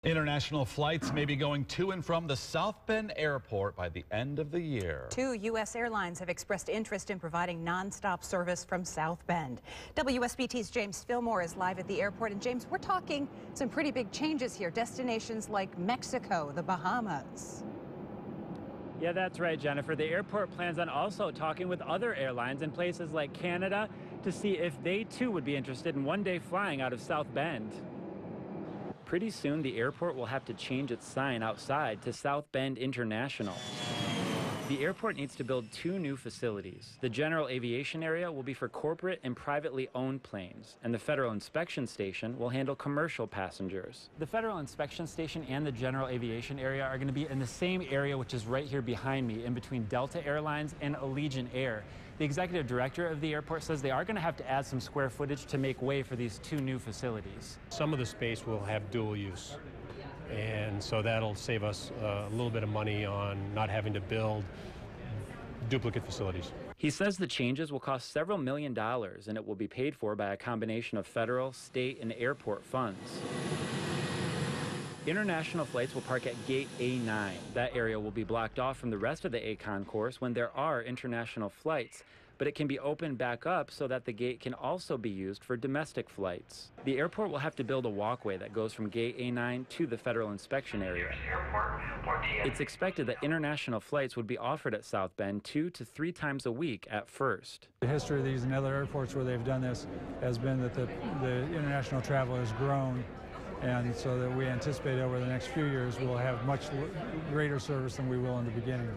International flights may be going to and from the South Bend Airport by the end of the year. 2 U.S. airlines have expressed interest in providing nonstop service from South Bend. WSBT's James Fillmore is live at the airport. And James, we're talking some pretty big changes here. Destinations like Mexico, the Bahamas. Yeah, that's right, Jennifer. The airport plans on also talking with other airlines in places like Canada to see if they too would be interested in one day flying out of South Bend. Pretty soon, the airport will have to change its sign outside to South Bend International. The airport needs to build 2 new facilities. The general aviation area will be for corporate and privately owned planes, and the Federal Inspection Station will handle commercial passengers. The Federal Inspection Station and the general aviation area are going to be in the same area, which is right here behind me, in between Delta Airlines and Allegiant Air. The executive director of the airport says they are going to have to add some square footage to make way for these 2 new facilities. Some of the space will have dual use, and so that'll save us a little bit of money on not having to build duplicate facilities. He says the changes will cost several $1 million, and it will be paid for by a combination of federal, state, and airport funds. International flights will park at Gate A9. That area will be blocked off from the rest of the A concourse when there are international flights, but it can be opened back up so that the gate can also be used for domestic flights. The airport will have to build a walkway that goes from Gate A9 to the Federal Inspection Area. It's expected that international flights would be offered at South Bend 2 to 3 times a week at first. The history of these and other airports where they've done this has been that the international travel has grown, and so that we anticipate over the next few years we'll have much greater service than we will in the beginning.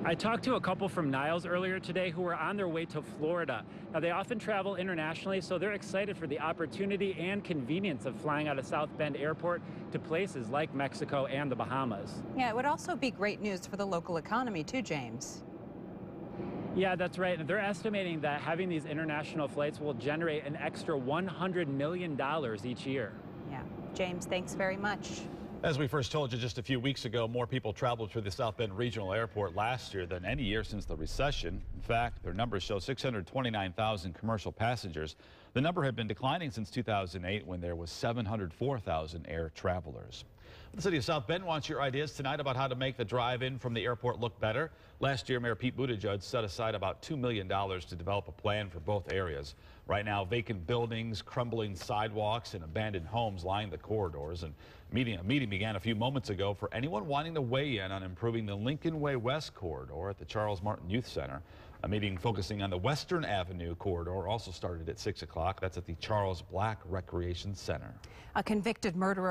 I talked to a couple from Niles earlier today who were on their way to Florida. Now, they often travel internationally, so they're excited for the opportunity and convenience of flying out of South Bend Airport to places like Mexico and the Bahamas. Yeah, it would also be great news for the local economy too, James. Yeah, that's right. And they're estimating that having these international flights will generate an extra $100 million each year. Yeah. James, thanks very much. As we first told you just a few weeks ago, more people traveled through the South Bend Regional Airport last year than any year since the recession. In fact, their numbers show 629,000 commercial passengers. The number had been declining since 2008 when there was 704,000 air travelers. The city of South Bend wants your ideas tonight about how to make the drive-in from the airport look better. Last year, Mayor Pete Buttigieg set aside about $2 million to develop a plan for both areas. Right now, vacant buildings, crumbling sidewalks, and abandoned homes line the corridors. And a meeting began a few moments ago for anyone wanting to weigh in on improving the Lincoln Way West corridor at the Charles Martin Youth Center. A meeting focusing on the Western Avenue corridor also started at 6 o'clock. That's at the Charles Black Recreation Center. A convicted murderer